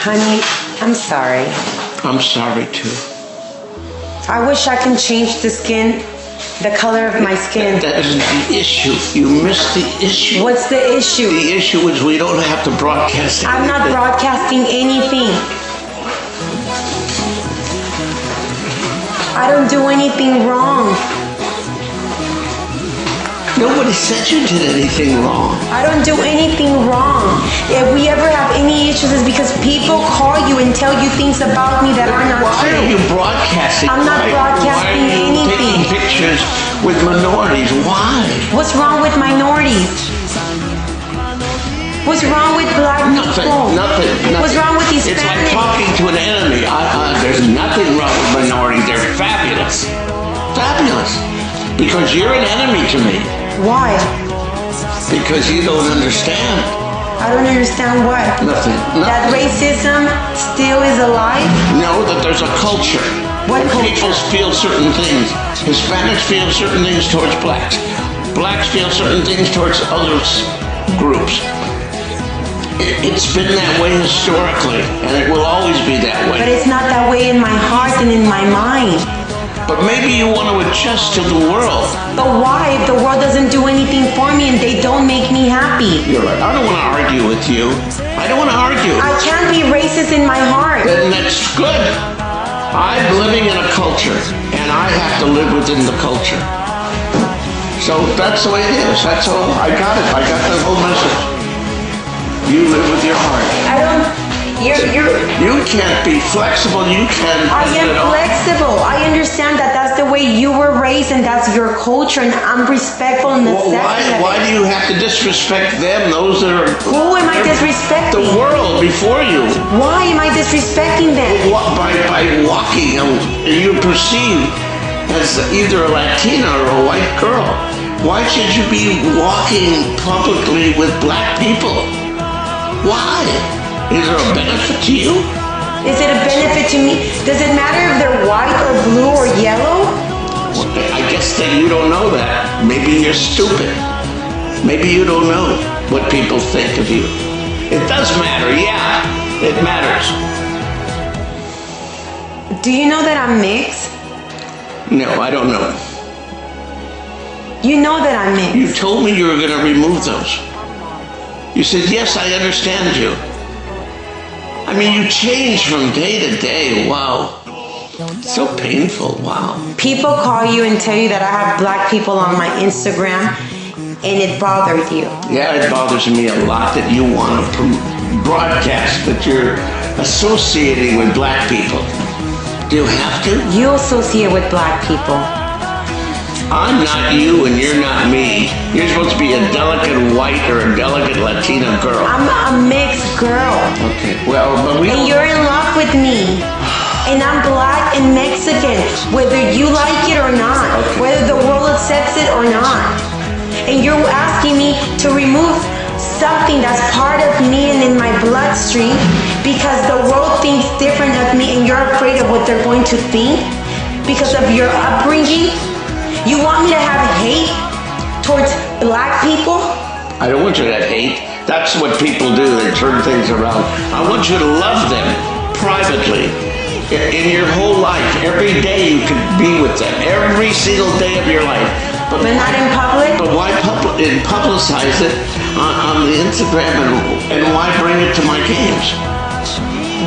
Honey, I'm sorry. I'm sorry too. I wish I can change the color of my skin. That isn't the issue. You missed the issue. What's the issue? The issue is we don't have to broadcast anything. I'm not broadcasting anything. I don't do anything wrong. Nobody said you did anything wrong. I don't do anything wrong. If we ever have any issues, it's because people call you and tell you things about me that are not Why true. are you broadcasting? I'm not broadcasting Why are you anything. taking pictures with minorities? Why? What's wrong with minorities? What's wrong with black people? Nothing. What's wrong with Hispanics? It's like talking to an enemy. There's nothing wrong with minorities. They're fabulous. Fabulous. Because you're an enemy to me. Why? Because you don't understand. I don't understand what. Nothing. That racism still is alive? No, that there's a culture. What culture? People feel certain things. Hispanics feel certain things towards blacks. Blacks feel certain things towards other groups. It's been that way historically, and it will always be that way. But it's not that way in my heart and in my mind. But maybe you want to adjust to the world. But why if the world doesn't do anything for me and they don't make me happy? You're right. I don't want to argue with you. I don't want to argue. I can't be racist in my heart. Then that's good. I'm living in a culture, and I have to live within the culture. So that's the way it is. That's all. I got it. I got the whole message. You live with your heart. I don't... You can't be flexible. You can. I am flexible. I understand that that's the way you were raised and that's your culture, and I'm respectful and accepting. Why do you have to disrespect them? Those that are. Who am I disrespecting? The world before you. Why am I disrespecting them? By walking, you're perceived as either a Latina or a white girl. Why should you be walking publicly with black people? Why? Is there a benefit to you? Is it a benefit to me? Does it matter if they're white or blue or yellow? Well, I guess that you don't know that. Maybe you're stupid. Maybe you don't know what people think of you. It does matter, yeah. It matters. Do you know that I'm mixed? No, I don't know. You know that I'm mixed. You told me you were going to remove those. You said, yes, I understand you. I mean, you change from day to day. Wow. So painful. Wow. People call you and tell you that I have black people on my Instagram, and it bothered you. Yeah, it bothers me a lot that you want to broadcast that you're associating with black people. Do you have to? You associate with black people. I'm not you and you're not me. You're supposed to be a delicate white or a delicate Latina girl. I'm a mixed girl. Okay, well, but we... And you're in love with me. And I'm black and Mexican, whether you like it or not. Okay. Whether the world accepts it or not. And you're asking me to remove something that's part of me and in my bloodstream because the world thinks different of me and you're afraid of what they're going to think because of your upbringing. You want me to have hate towards black people? I don't want you to have hate. That's what people do. They turn things around. I want you to love them privately. In your whole life, every day you can be with them. Every single day of your life. But not in public? But why publicize it on the Instagram and why bring it to my games?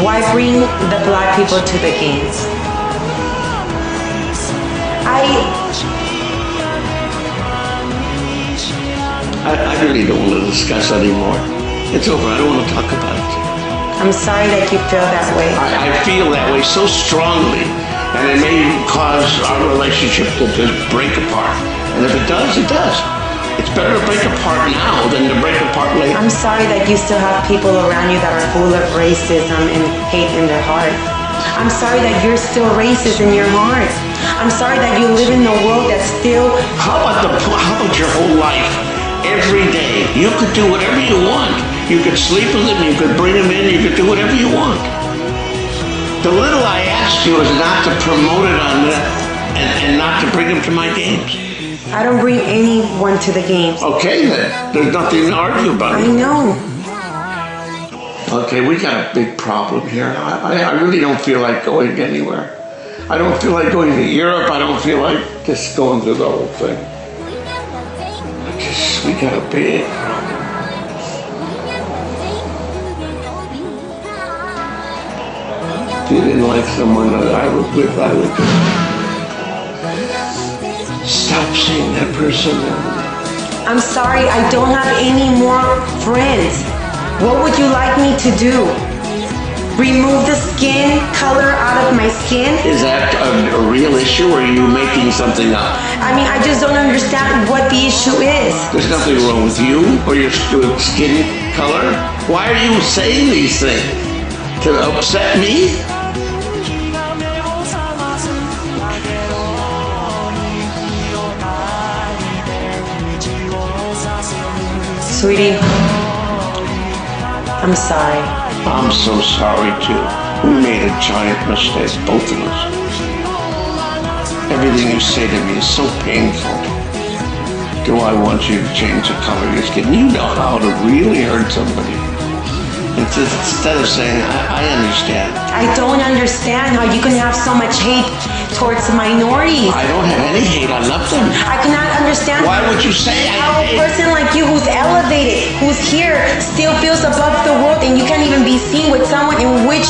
Why bring the black people to the games? I really don't want to discuss anymore. It's over. I don't want to talk about it. I'm sorry that you feel that way. I feel that way so strongly, and it may cause our relationship to just break apart. And if it does, it does. It's better to break apart now than to break apart later. I'm sorry that you still have people around you that are full of racism and hate in their heart. I'm sorry that you're still racist in your heart. I'm sorry that you live in a world that's still... How about your whole life? Every day, you could do whatever you want. You could sleep with them, you could bring them in, you could do whatever you want. The little I ask you is not to promote it on that and not to bring them to my games. I don't bring anyone to the games. Okay then, there's nothing to argue about. I know. Okay, we got a big problem here. I really don't feel like going anywhere. I don't feel like going to Europe. I don't feel like just going through the whole thing. We got a big problem. If you didn't like someone that I was with, I would stop seeing that person. I'm sorry, I don't have any more friends. What would you like me to do? Remove the skin color out of my skin? Is that a real issue, or are you making something up? I mean, I just don't understand what the issue is. There's nothing wrong with you or your skin color. Why are you saying these things? To upset me? Sweetie, I'm sorry. I'm so sorry too. We made a giant mistake, both of us. Everything you say to me is so painful. Do I want you to change the color of your skin? You know how to really hurt somebody. Instead of saying, I understand. I don't understand how you can have so much hate towards minorities. I don't have any hate. I love them. I cannot understand Why would you say how a person like you who's elevated, who's here, still feels above the world, and you can't even be seen with someone in which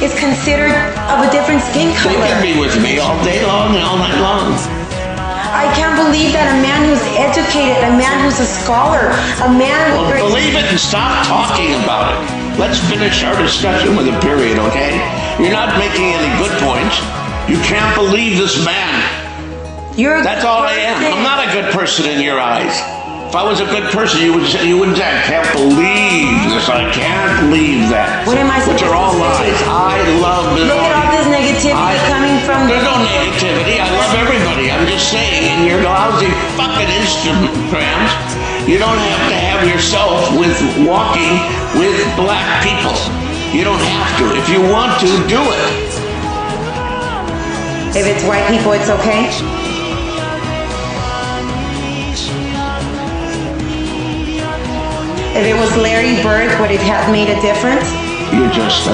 is considered of a different skin color. They can be with me all day long and all night long. I can't believe that a man who's educated, a man who's a scholar, a man with great... Believe it and stop talking about it. Let's finish our discussion with a period, okay? You're not making any good points. You can't believe this man. That's all I am. I'm not a good person in your eyes. If I was a good person, you wouldn't say, I can't believe this. I can't believe that. What am I supposed to say? Which are all lies. I love this. Look at all this negativity coming from... There's no negativity. I love everybody. I'm just saying, in your lousy fucking Instagrams, you don't have to have yourself with walking with black people. You don't have to. If you want to, do it. If it's white people, it's okay? If it was Larry Bird, would it have made a difference? You're just a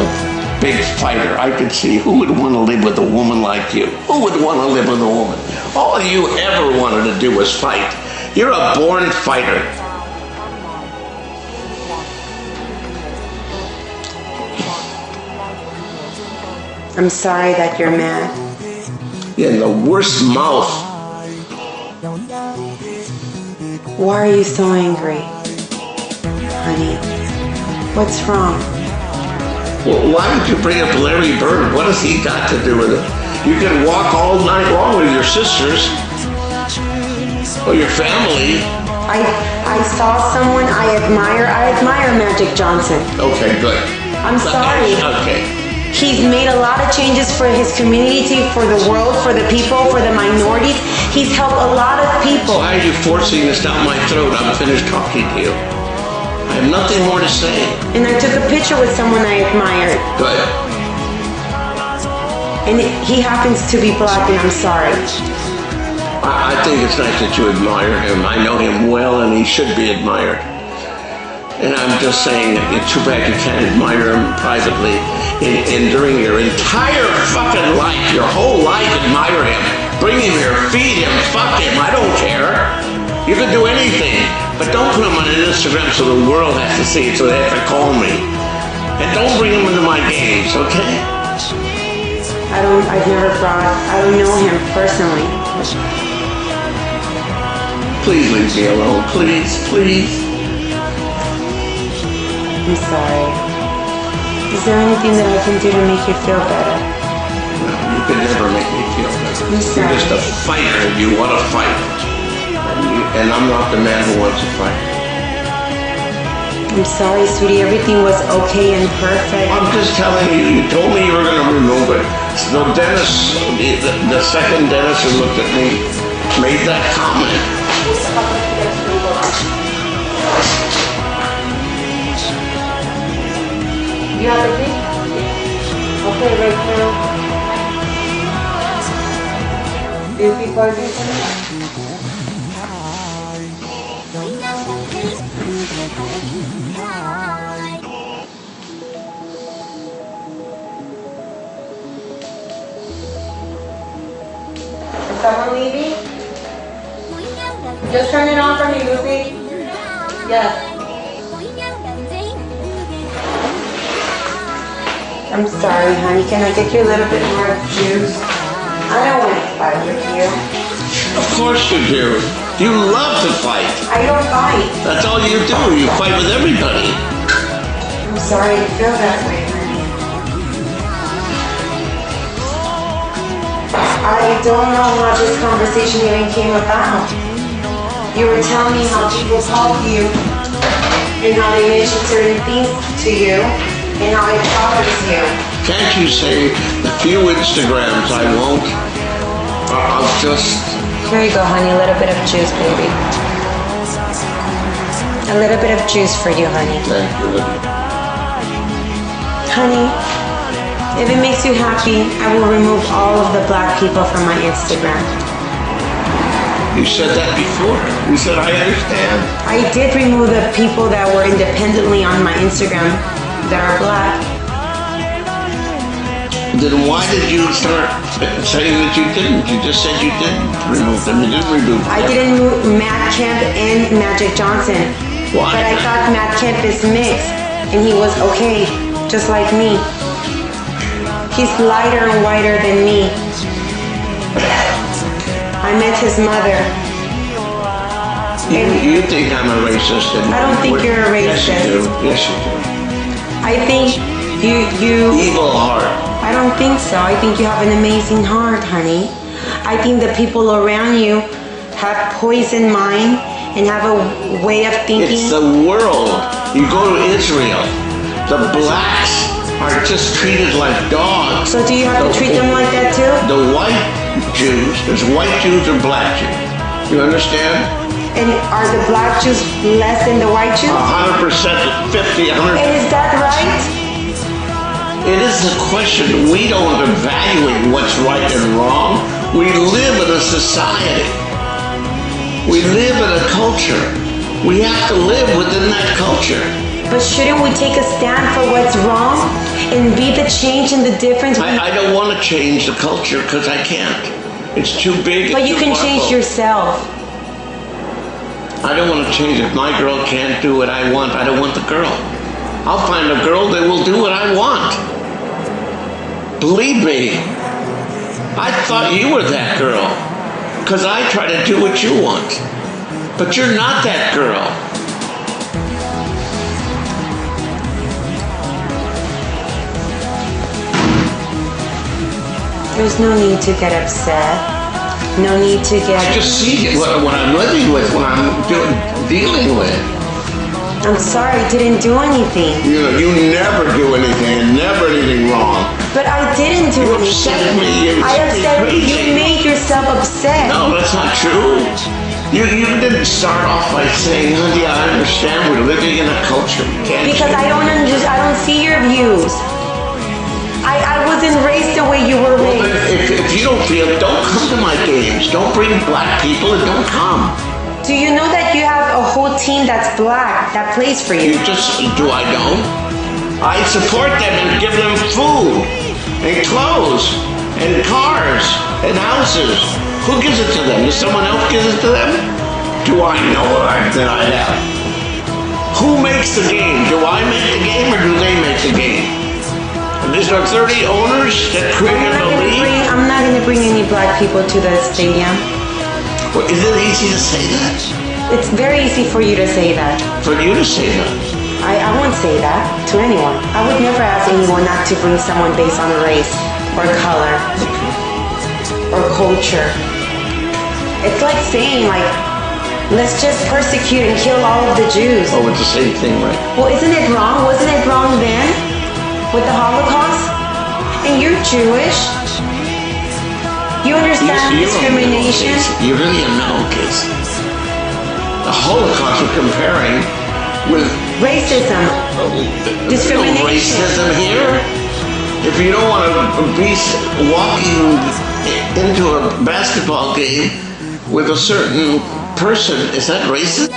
big fighter. I could see who would want to live with a woman like you. Who would want to live with a woman? All you ever wanted to do was fight. You're a born fighter. I'm sorry that you're mad. You're in the worst mouth. Why are you so angry? Honey, what's wrong? Well, why did you bring up Larry Bird? What has he got to do with it? You can walk all night long with your sisters or your family. I saw someone I admire. I admire Magic Johnson. Okay, good. I'm sorry. Okay. He's made a lot of changes for his community, for the world, for the people, for the minorities. He's helped a lot of people. Why are you forcing this down my throat? I'm finished talking to you. I have nothing more to say. And I took a picture with someone I admired. Good. And he happens to be black, and I'm sorry. I think it's nice that you admire him. I know him well, and he should be admired. And I'm just saying that it's too bad you can't admire him privately and during your entire fucking life, your whole life, admire him. Bring him here, feed him, fuck him, I don't care. You can do anything, but don't put him on Instagram so the world has to see it, so they have to call me. And don't bring him into my games, okay? I don't know him personally. Please leave me alone, please, please. I'm sorry. Is there anything that I can do to make you feel better? No, you can never make me feel better. I'm sorry. You're just a fighter and you want to fight. And I'm not the man who wants to fight. I'm sorry, sweetie. Everything was okay and perfect. I'm just telling you, you told me you were going to remove it. So Dennis, the second Dennis who looked at me, made that comment. You have the key? Okay, right now. Do you keep parking for me? someone leaving? Just turn it on for me, Lucy. Yes. I'm sorry, honey. Can I get you a little bit more juice? I don't want to fight with you. Of course you do. You love to fight. I don't fight. That's all you do. You fight with everybody. I'm sorry you feel that way, honey. I don't know how this conversation even came about. You were telling me how people talk to you and how they mention certain things to you and how it bothers you. Can't you say a few Instagrams I won't? I'll just... Here you go, honey. A little bit of juice, baby. A little bit of juice for you, honey. Thank you. Honey, if it makes you happy, I will remove all of the black people from my Instagram. You said that before. You said, I understand. I did remove the people that were independently on my Instagram that are black. Then why did you start saying that you didn't? You just said you didn't remove them. You didn't remove them. I didn't move Matt Kemp and Magic Johnson. Why? But I thought Matt Kemp is mixed, and he was okay, just like me. He's lighter and whiter than me. I met his mother. You think I'm a racist? I don't think you're a racist. Yes, you do. Yes, you do. I think you... Evil heart. I don't think so. I think you have an amazing heart, honey. I think the people around you have poisoned mind and have a way of thinking. It's the world. You go to Israel. The blacks are just treated like dogs. So do you have to treat them like that too? The white Jews, there's white Jews and black Jews. You understand? And are the black Jews less than the white Jews? 100%, 50, 100. And is that right? It is a question. We don't evaluate what's right and wrong. We live in a society. We live in a culture. We have to live within that culture. But shouldn't we take a stand for what's wrong and be the change and the difference? I don't want to change the culture because I can't. It's too big. But you can change yourself. I don't want to change it. If my girl can't do what I want, I don't want the girl. I'll find a girl that will do what I want. Believe me, I thought you were that girl because I try to do what you want. But you're not that girl. There's no need to get upset. No need to get... I just see what I'm living with, what I'm dealing with. I'm sorry, I didn't do anything. You never do anything and never anything wrong. But I didn't do anything. You upset me. I upset you. You made yourself upset. No, that's not true. You didn't start off by saying, honey, I understand we're living in a culture. Because I don't see your views. I wasn't raised the way you were raised. Well, if you don't feel it, don't come to my games. Don't bring black people and don't come. Do you know that you have a whole team that's black that plays for you? Do I know? I support them and give them food and clothes and cars and houses. Who gives it to them? Does someone else give it to them? Do I know that I have? Who makes the game? Do I make the game or do they make the game? And these are 30 owners that created the league? I'm not going to bring any black people to the stadium. Well, is it easy to say that? It's very easy for you to say that. For you to say that? I won't say that to anyone. I would never ask anyone not to bring someone based on race or color or culture. It's like saying, let's just persecute and kill all of the Jews. Oh, it's the same thing, right? Well, isn't it wrong? Wasn't it wrong then with the Holocaust? And you're Jewish. You understand discrimination? You really don't know, kids. The Holocaust we're comparing with racism, discrimination. No racism here. If you don't want to be walking into a basketball game with a certain person, is that racist?